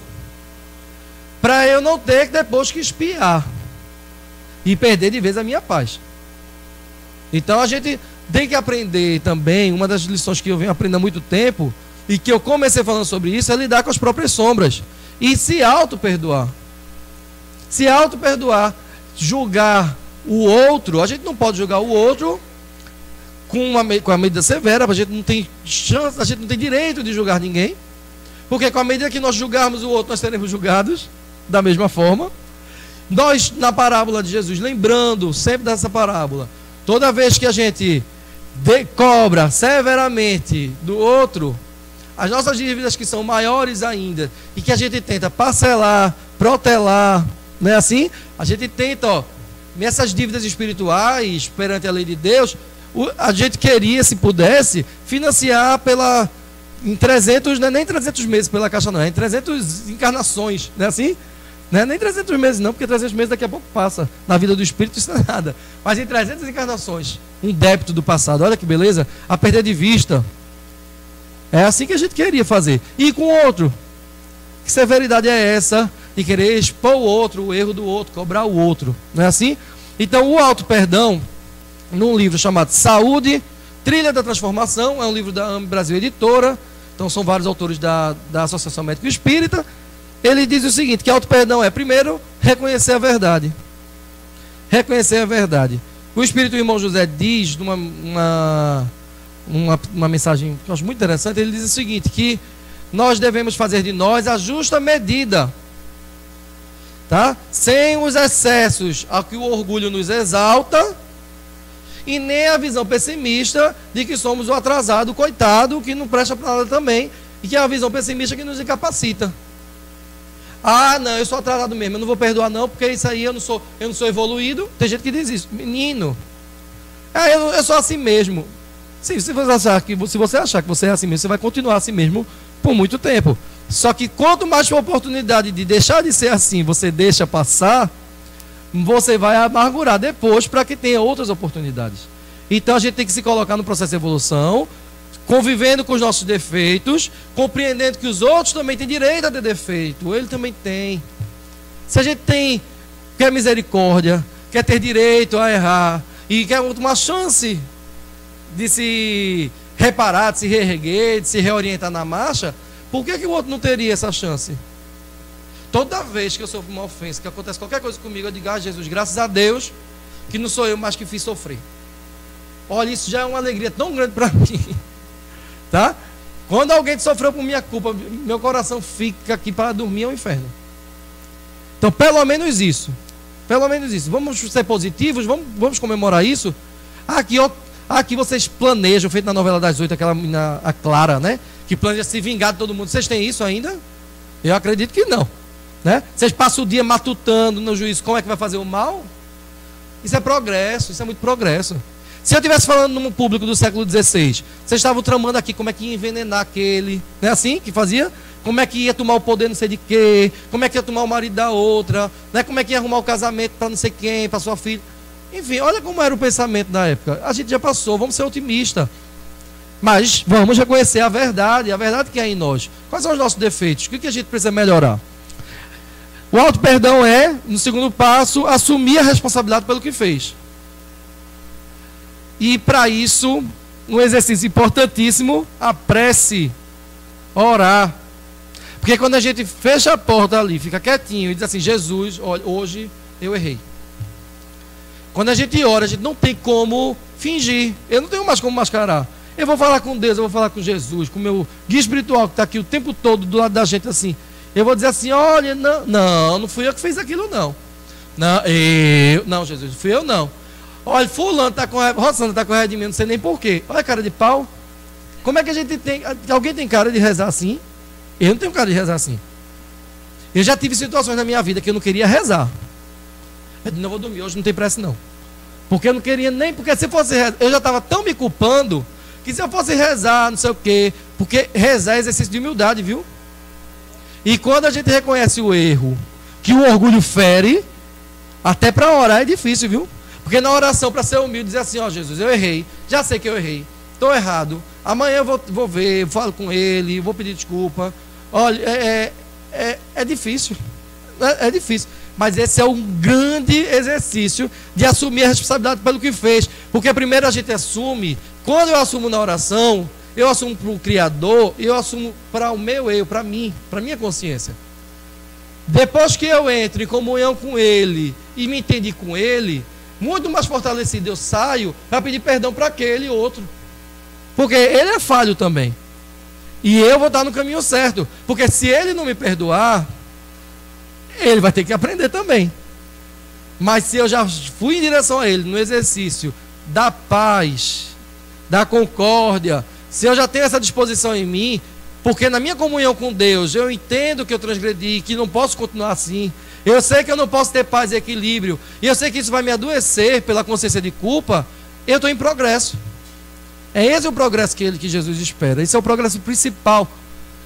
para eu não ter depois que espiar e perder de vez a minha paz. Então a gente tem que aprender também, uma das lições que eu venho aprendendo há muito tempo, e que eu comecei falando sobre isso, é lidar com as próprias sombras. E se auto-perdoar. Se auto-perdoar. Julgar o outro. A gente não pode julgar o outro com a medida severa. A gente não tem chance, a gente não tem direito de julgar ninguém. Porque com a medida que nós julgarmos o outro, nós seremos julgados da mesma forma. Nós, na parábola de Jesus, lembrando sempre dessa parábola, toda vez que a gente cobra severamente do outro, as nossas dívidas que são maiores ainda, e que a gente tenta parcelar, protelar, não é assim? A gente tenta, nessas dívidas espirituais, perante a lei de Deus, a gente queria, se pudesse, financiar em 300, não é nem 300 meses pela Caixa não, é em 300 encarnações, não é assim? Não é nem 300 meses não, porque 300 meses daqui a pouco passa. Na vida do espírito isso não é nada. Mas em 300 encarnações, um débito do passado, olha que beleza, a perder de vista. É assim que a gente queria fazer. E com o outro, que severidade é essa de querer expor o outro, o erro do outro, cobrar o outro, não é assim? Então o auto-perdão, num livro chamado Saúde, Trilha da Transformação, é um livro da AME Brasil Editora, então são vários autores da Associação Médico Espírita. Ele diz o seguinte, que auto-perdão é, primeiro, reconhecer a verdade. Reconhecer a verdade. O Espírito do Irmão José diz, numa mensagem que eu acho muito interessante, ele diz o seguinte, que nós devemos fazer de nós a justa medida, tá? Sem os excessos a que o orgulho nos exalta, e nem a visão pessimista de que somos o atrasado, o coitado, que não presta para nada também, e que é a visão pessimista que nos incapacita. Ah, não, eu sou atrasado mesmo, eu não vou perdoar não, porque isso aí eu não sou evoluído. Tem gente que diz isso, menino, eu sou assim mesmo. Sim, se você achar que você é assim mesmo, você vai continuar assim mesmo por muito tempo. Só que quanto mais for a oportunidade de deixar de ser assim, você deixa passar, você vai amargurar depois para que tenha outras oportunidades. Então a gente tem que se colocar no processo de evolução, convivendo com os nossos defeitos, compreendendo que os outros também têm direito a ter defeito, ele também tem. Se a gente quer misericórdia, quer ter direito a errar, e quer uma chance de se reparar, de se reerguer, de se reorientar na marcha, por que o outro não teria essa chance? Toda vez que eu sofro uma ofensa, que acontece qualquer coisa comigo, eu digo, Jesus, graças a Deus, que não sou eu mais que fiz sofrer. Olha, isso já é uma alegria tão grande para mim. Tá? Quando alguém sofreu por minha culpa, meu coração fica aqui para dormir ao inferno. Então, pelo menos isso. Pelo menos isso. Vamos ser positivos, vamos comemorar isso. Aqui, Aqui vocês planejam, feito na novela das 8, aquela menina, a Clara, né? Que planeja se vingar de todo mundo. Vocês têm isso ainda? Eu acredito que não. Né? Vocês passam o dia matutando no juízo como é que vai fazer o mal? Isso é progresso, isso é muito progresso. Se eu estivesse falando num público do século XVI, vocês estavam tramando aqui como é que ia envenenar aquele, não é assim que fazia? Como é que ia tomar o poder não sei de quê, como é que ia tomar o marido da outra, né? Como é que ia arrumar o casamento para não sei quem, para sua filha. Enfim, olha como era o pensamento na época. A gente já passou, vamos ser otimistas. Mas vamos reconhecer a verdade que é em nós. Quais são os nossos defeitos? O que a gente precisa melhorar? O auto-perdão é, no segundo passo, assumir a responsabilidade pelo que fez. E para isso, um exercício importantíssimo, a prece, orar. Porque quando a gente fecha a porta ali, fica quietinho e diz assim, Jesus, olha, hoje eu errei. Quando a gente ora, a gente não tem como fingir. Eu não tenho mais como mascarar. Eu vou falar com Deus, eu vou falar com Jesus, com o meu guia espiritual que está aqui o tempo todo do lado da gente assim. Eu vou dizer assim, olha, não fui eu que fiz aquilo não. Não, Jesus, fui eu não. Olha, fulano está com raiva, Rosana está com raiva de mim, não sei nem porquê. Olha a cara de pau. Como é que a gente tem... Alguém tem cara de rezar assim? Eu não tenho cara de rezar assim. Eu já tive situações na minha vida que eu não queria rezar. Eu disse, não vou dormir, hoje não tem pressa não. Porque eu não queria nem... Porque se fosse rezar, eu já estava tão me culpando, que se eu fosse rezar, não sei o quê... Porque rezar é exercício de humildade, viu? E quando a gente reconhece o erro, que o orgulho fere, até para orar é difícil, viu? Porque na oração, para ser humilde, dizer assim, ó Jesus, eu errei, já sei que eu errei, estou errado, amanhã eu vou ver, falo com ele, vou pedir desculpa. Olha, é difícil, é difícil, mas esse é um grande exercício de assumir a responsabilidade pelo que fez, porque primeiro a gente assume, quando eu assumo na oração, eu assumo para o Criador, eu assumo para o meu eu, para mim, para a minha consciência. Depois que eu entro em comunhão com Ele e me entendi com Ele, muito mais fortalecido eu saio para pedir perdão para aquele outro. Porque ele é falho também. E eu vou estar no caminho certo. Porque se ele não me perdoar, ele vai ter que aprender também. Mas se eu já fui em direção a ele no exercício da paz, da concórdia, se eu já tenho essa disposição em mim, porque na minha comunhão com Deus eu entendo que eu transgredi, que não posso continuar assim, eu sei que eu não posso ter paz e equilíbrio, e eu sei que isso vai me adoecer pela consciência de culpa, eu estou em progresso. É esse o progresso que Jesus espera. Esse é o progresso principal.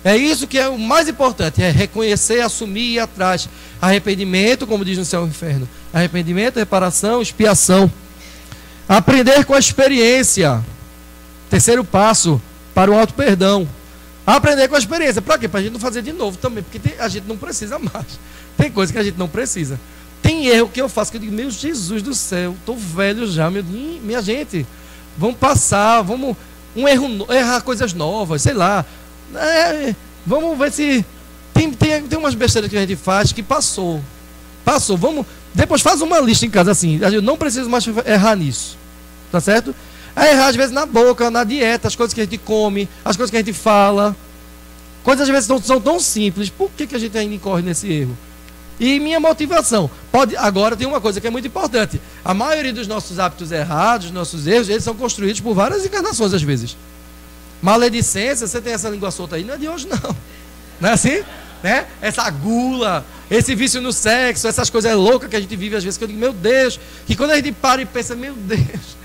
É isso que é o mais importante, é reconhecer, assumir e ir atrás. Arrependimento, como diz no céu e no inferno. Arrependimento, reparação, expiação. Aprender com a experiência. Terceiro passo para o auto-perdão. Aprender com a experiência. Para quê? Para a gente não fazer de novo também, porque a gente não precisa mais. Tem coisa que a gente não precisa. Tem erro que eu faço que eu digo, meu Jesus do céu, estou velho já, minha gente, vamos passar, vamos errar coisas novas, sei lá. Vamos ver se tem umas besteiras que a gente faz que passou, vamos, depois faz uma lista em casa assim, eu não preciso mais errar nisso, tá certo? Errar às vezes na boca, na dieta, as coisas que a gente come, as coisas que a gente fala, coisas às vezes são tão simples, por que a gente ainda incorre nesse erro? E minha motivação, agora tem uma coisa que é muito importante, a maioria dos nossos hábitos errados, nossos erros, eles são construídos por várias encarnações às vezes. Maledicência, você tem essa língua solta aí, não é de hoje não. Não é assim? Né? Essa gula, esse vício no sexo, essas coisas loucas que a gente vive às vezes, que eu digo, meu Deus, que quando a gente para e pensa, meu Deus,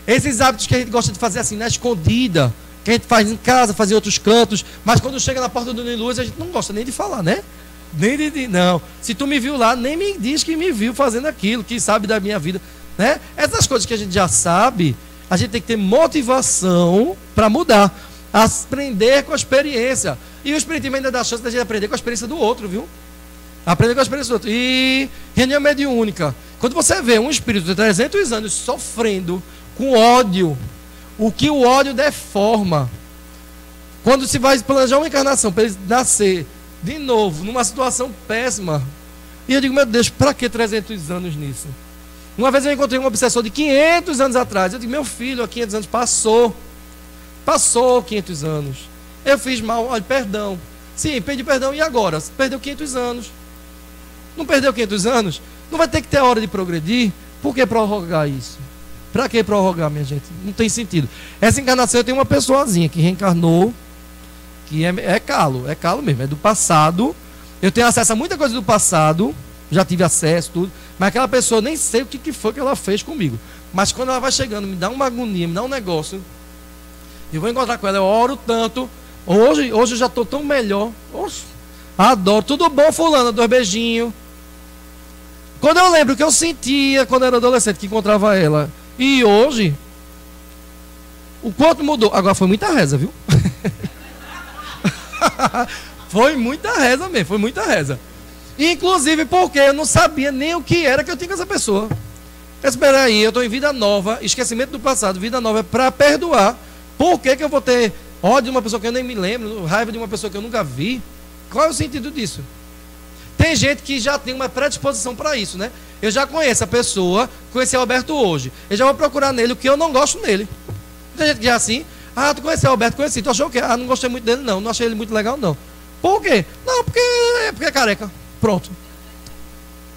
esses hábitos que a gente gosta de fazer assim, na escondida, que a gente faz em casa, faz em outros cantos, mas quando chega na porta do Luz, a gente não gosta nem de falar, né? Nem não, se tu me viu lá, nem me diz que me viu fazendo aquilo, que sabe da minha vida, né? Essas coisas que a gente já sabe, a gente tem que ter motivação para mudar, aprender com a experiência. E o Espiritismo ainda dá chance da gente aprender com a experiência do outro, viu? Aprender com a experiência do outro. E reunião mediúnica, quando você vê um espírito de 300 anos sofrendo com ódio, o que o ódio deforma, quando se vai planejar uma encarnação para ele nascer de novo, numa situação péssima. E eu digo, meu Deus, para que 300 anos nisso? Uma vez eu encontrei um obsessor de 500 anos atrás. Eu digo, meu filho, há 500 anos passou 500 anos. Eu fiz mal, olha, perdão. Sim, pedi perdão, e agora? Perdeu 500 anos. Não perdeu 500 anos? Não vai ter que ter a hora de progredir? Por que prorrogar isso? Para que prorrogar, minha gente? Não tem sentido. Essa encarnação eu tenho uma pessoazinha que reencarnou, que é calo mesmo, é do passado. Eu tenho acesso a muita coisa do passado, já tive acesso, tudo, mas aquela pessoa, nem sei o que foi que ela fez comigo. Mas quando ela vai chegando, me dá uma agonia, me dá um negócio, eu vou encontrar com ela, eu oro tanto. Hoje eu já estou tão melhor. Oxe, adoro. Tudo bom, fulana? 2 beijinhos. Quando eu lembro que eu sentia quando era adolescente, que encontrava ela, e hoje, o quanto mudou. Agora foi muita reza, viu? Foi muita reza mesmo, foi muita reza. Inclusive porque eu não sabia nem o que era que eu tinha com essa pessoa. Espera aí, eu estou em vida nova, esquecimento do passado, vida nova é para perdoar. Por que eu vou ter ódio de uma pessoa que eu nem me lembro, raiva de uma pessoa que eu nunca vi? Qual é o sentido disso? Tem gente que já tem uma predisposição para isso, né? Eu já conheço a pessoa, conheci o Alberto hoje. Eu já vou procurar nele o que eu não gosto nele. Tem gente que já é assim, tu conheceu o Alberto, conheci, tu achou o quê? Não gostei muito dele não achei ele muito legal não. Por quê? Não, porque é careca. Pronto.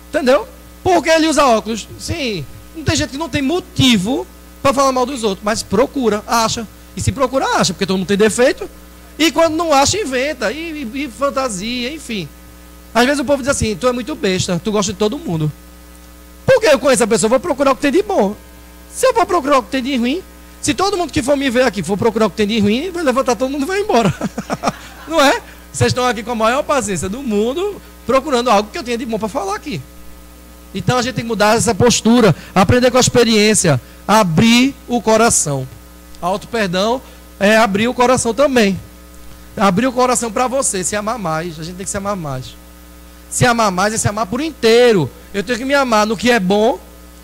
Entendeu? Porque ele usa óculos. Sim, não tem gente que não tem motivo para falar mal dos outros, mas procura, acha. E se procura, acha, porque todo mundo tem defeito. E quando não acha, inventa. E fantasia, enfim. Às vezes o povo diz assim, tu é muito besta, tu gosta de todo mundo. Porque eu conheço a pessoa, vou procurar o que tem de bom. Se eu for procurar o que tem de ruim, se todo mundo que for me ver aqui for procurar o que tem de ruim, vai levantar todo mundo e vai embora. Não é? Vocês estão aqui com a maior paciência do mundo, procurando algo que eu tenha de bom para falar aqui. Então a gente tem que mudar essa postura, aprender com a experiência, abrir o coração. Auto-perdão é abrir o coração também. Abrir o coração para você, se amar mais. A gente tem que se amar mais. Se amar mais é se amar por inteiro. Eu tenho que me amar no que é bom.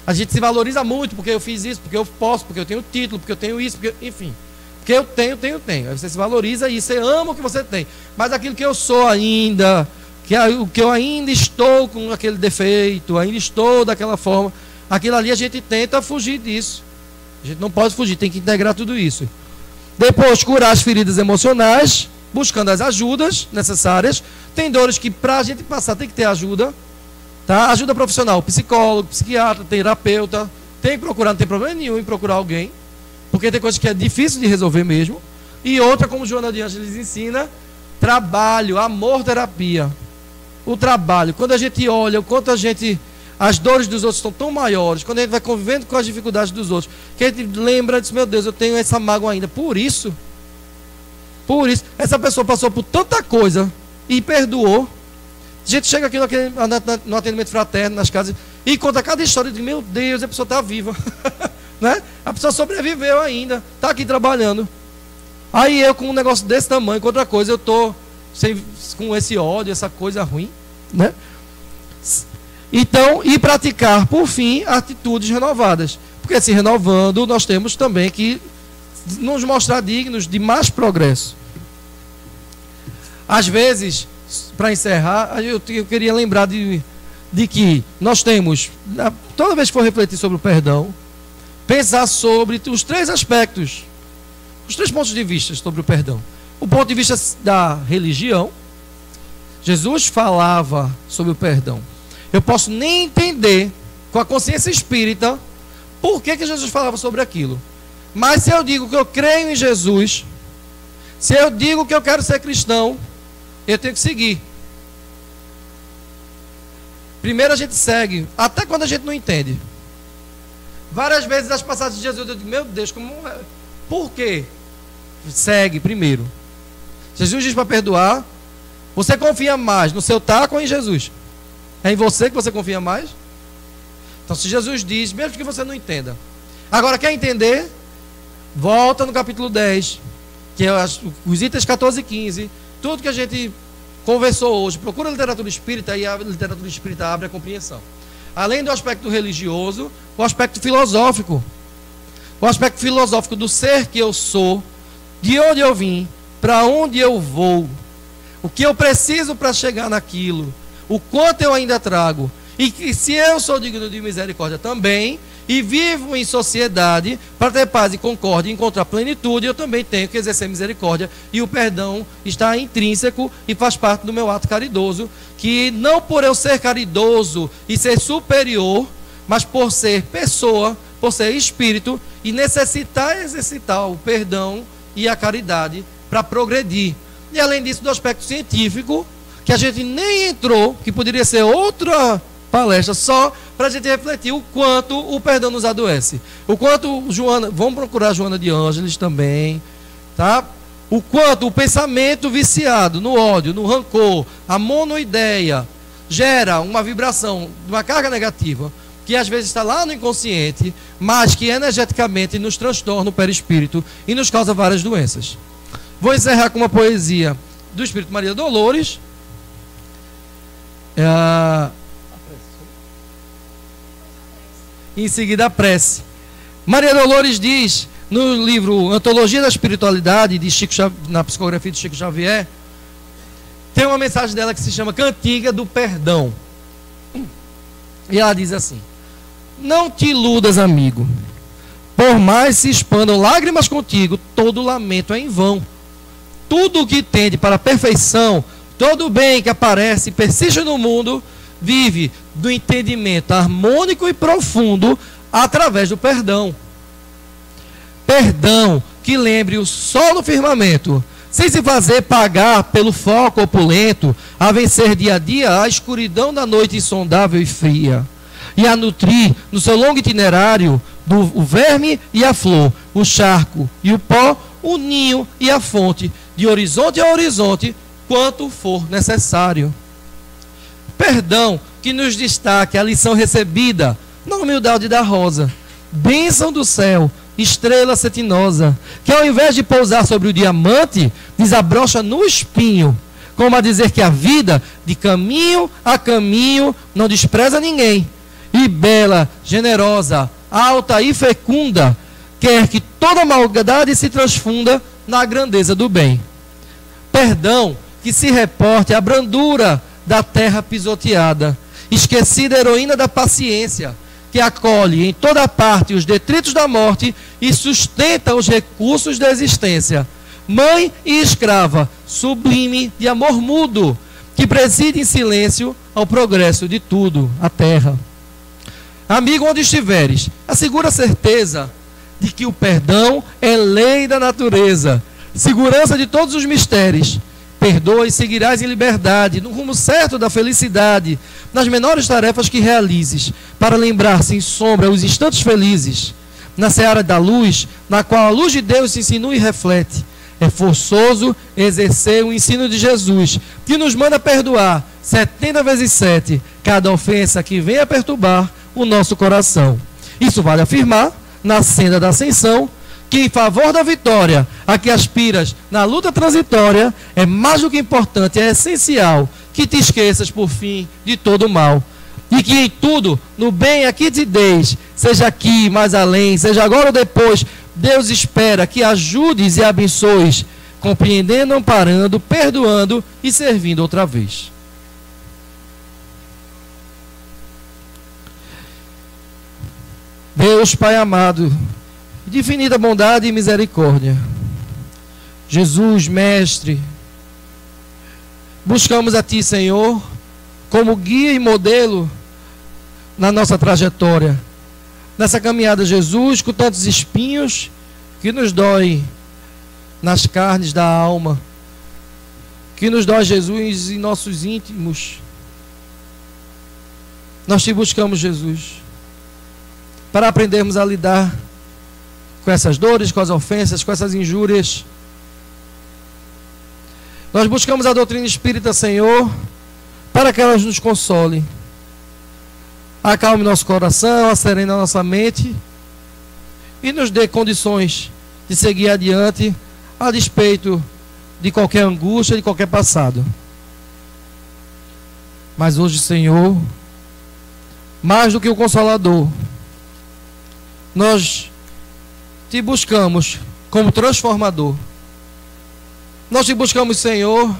A gente se valoriza muito porque eu fiz isso, porque eu posso, porque eu tenho título, porque eu tenho isso, porque, enfim. Porque eu tenho. Aí você se valoriza e você ama o que você tem. Mas aquilo que eu sou ainda, o que eu ainda estou com aquele defeito, ainda estou daquela forma, aquilo ali a gente tenta fugir disso. A gente não pode fugir, tem que integrar tudo isso. Depois, curar as feridas emocionais, buscando as ajudas necessárias. Tem dores que para a gente passar tem que ter ajuda, tá? Ajuda profissional, psicólogo, psiquiatra, terapeuta. Tem que procurar, não tem problema nenhum em procurar alguém, porque tem coisas que é difícil de resolver mesmo. E outra, como Joana de Ângeles ensina, trabalho, amor, terapia. O trabalho, quando a gente olha o quanto as dores dos outros estão tão maiores, quando a gente vai convivendo com as dificuldades dos outros, que a gente lembra e diz, meu Deus, eu tenho essa mágoa ainda. Por isso, essa pessoa passou por tanta coisa e perdoou. A gente chega aqui no atendimento fraterno, nas casas, e conta cada história de, meu Deus, a pessoa está viva. Né? A pessoa sobreviveu ainda, está aqui trabalhando. Aí eu com um negócio desse tamanho, com outra coisa, eu estou com esse ódio, essa coisa ruim. Né? Então, e praticar, por fim, atitudes renovadas. Porque se renovando, nós temos também que nos mostrar dignos de mais progresso. Às vezes, para encerrar, eu queria lembrar de que nós temos, toda vez que for refletir sobre o perdão, pensar sobre os 3 aspectos, os 3 pontos de vista sobre o perdão. O ponto de vista da religião, Jesus falava sobre o perdão. Eu posso nem entender, com a consciência espírita, por que Jesus falava sobre aquilo. Mas se eu digo que eu creio em Jesus, se eu digo que eu quero ser cristão, eu tenho que seguir. Primeiro a gente segue, até quando a gente não entende. Várias vezes as passagens de Jesus, eu digo, meu Deus, por quê? Segue primeiro. Jesus diz para perdoar. Você confia mais no seu taco ou em Jesus? É em você que você confia mais? Então se Jesus diz, mesmo que você não entenda. Agora quer entender? Volta no capítulo 10, que é os itens 14 e 15. Tudo que a gente conversou hoje, procura a literatura espírita e a literatura espírita abre a compreensão. Além do aspecto religioso, o aspecto filosófico. O aspecto filosófico do ser que eu sou, de onde eu vim, para onde eu vou, o que eu preciso para chegar naquilo, o quanto eu ainda trago, e que se eu sou digno de misericórdia também, e vivo em sociedade para ter paz e concórdia e encontrar plenitude, eu também tenho que exercer misericórdia, e o perdão está intrínseco e faz parte do meu ato caridoso, que não por eu ser caridoso e ser superior, mas por ser pessoa, por ser espírito e necessitar exercitar o perdão e a caridade para progredir. E além disso, do aspecto científico, que a gente nem entrou, que poderia ser outra palestra, só para a gente refletir o quanto o perdão nos adoece. O quanto, Joana, vamos procurar Joana de Ângeles também, tá? O quanto o pensamento viciado no ódio, no rancor, a monoideia, gera uma vibração, uma carga negativa, que às vezes está lá no inconsciente, mas que energeticamente nos transtorna o perispírito e nos causa várias doenças. Vou encerrar com uma poesia do Espírito Maria Dolores. Em seguida a prece. Maria Dolores diz, no livro Antologia da Espiritualidade, de Chico na psicografia de Chico Xavier, tem uma mensagem dela que se chama Cantiga do Perdão. E ela diz assim: não te iludas, amigo, por mais se expandam lágrimas contigo, todo lamento é em vão. Tudo o que tende para a perfeição, todo o bem que aparece e persiste no mundo, vive do entendimento harmônico e profundo através do perdão. Perdão que lembre o sol no firmamento, sem se fazer pagar pelo foco opulento, a vencer dia a dia a escuridão da noite insondável e fria, e a nutrir no seu longo itinerário o verme e a flor, o charco e o pó, o ninho e a fonte, de horizonte a horizonte, quanto for necessário. Perdão que nos destaque a lição recebida na humildade da rosa, bênção do céu, estrela cetinosa, que ao invés de pousar sobre o diamante, desabrocha no espinho, como a dizer que a vida, de caminho a caminho, não despreza ninguém, e bela, generosa, alta e fecunda, quer que toda maldade se transfunda na grandeza do bem. Perdão que se reporte à brandura da terra pisoteada, esquecida heroína da paciência, que acolhe em toda parte os detritos da morte e sustenta os recursos da existência. Mãe e escrava, sublime de amor mudo, que preside em silêncio ao progresso de tudo, a terra. Amigo, onde estiveres, assegura a certeza de que o perdão é lei da natureza, segurança de todos os mistérios. Perdoa e seguirás em liberdade, no rumo certo da felicidade, nas menores tarefas que realizes, para lembrar-se em sombra os instantes felizes, na seara da luz, na qual a luz de Deus se insinua e reflete. É forçoso exercer o ensino de Jesus, que nos manda perdoar 70 vezes 7, cada ofensa que venha perturbar o nosso coração. Isso vale afirmar, na senda da ascensão, que em favor da vitória a que aspiras na luta transitória, é mais do que importante, é essencial que te esqueças por fim de todo o mal, e que em tudo, no bem a que te deis, seja aqui, mais além, seja agora ou depois, Deus espera que ajudes e abençoes, compreendendo, amparando, perdoando e servindo outra vez. Deus Pai amado, de infinita bondade e misericórdia, Jesus, Mestre, buscamos a Ti, Senhor, como guia e modelo na nossa trajetória, nessa caminhada, Jesus, com tantos espinhos que nos dói nas carnes da alma, que nos dói, Jesus, em nossos íntimos. Nós Te buscamos, Jesus, para aprendermos a lidar com essas dores, com as ofensas, com essas injúrias. Nós buscamos a doutrina espírita, Senhor, para que ela nos console, acalme nosso coração, acerene a nossa mente e nos dê condições de seguir adiante a despeito de qualquer angústia, de qualquer passado. Mas hoje, Senhor, mais do que o Consolador, nós Te buscamos como transformador. Nós Te buscamos, Senhor,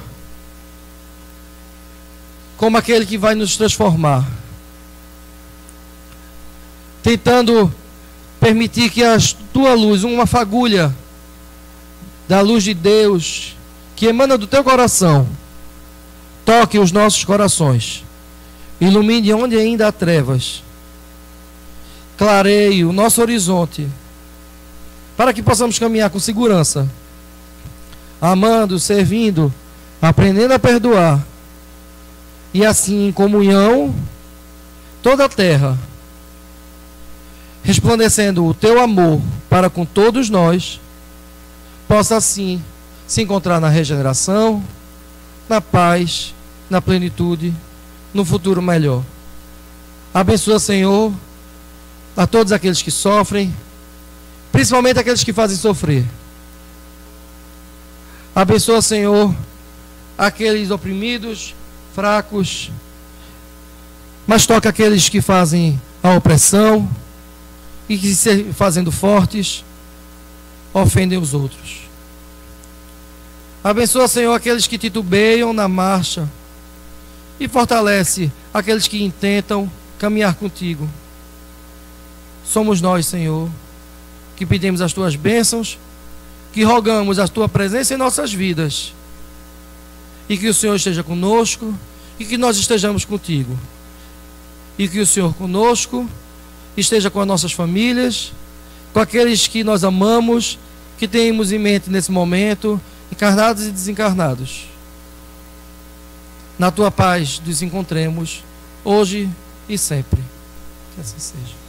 como aquele que vai nos transformar, tentando permitir que a Tua luz, uma fagulha da luz de Deus que emana do Teu coração, toque os nossos corações, ilumine onde ainda há trevas, clareie o nosso horizonte, para que possamos caminhar com segurança, amando, servindo, aprendendo a perdoar, e assim em comunhão, toda a terra, resplandecendo o teu amor para com todos nós, possa assim se encontrar na regeneração, na paz, na plenitude, no futuro melhor. Abençoa, Senhor, a todos aqueles que sofrem, principalmente aqueles que fazem sofrer. Abençoa, Senhor, aqueles oprimidos, fracos, mas toca aqueles que fazem a opressão e que, se fazendo fortes, ofendem os outros. Abençoa, Senhor, aqueles que titubeiam na marcha e fortalece aqueles que intentam caminhar contigo. Somos nós, Senhor, que pedimos as tuas bênçãos, que rogamos a tua presença em nossas vidas, e que o Senhor esteja conosco e que nós estejamos contigo, e que o Senhor conosco esteja com as nossas famílias, com aqueles que nós amamos, que temos em mente nesse momento, encarnados e desencarnados. Na tua paz nos encontremos hoje e sempre. Que assim seja.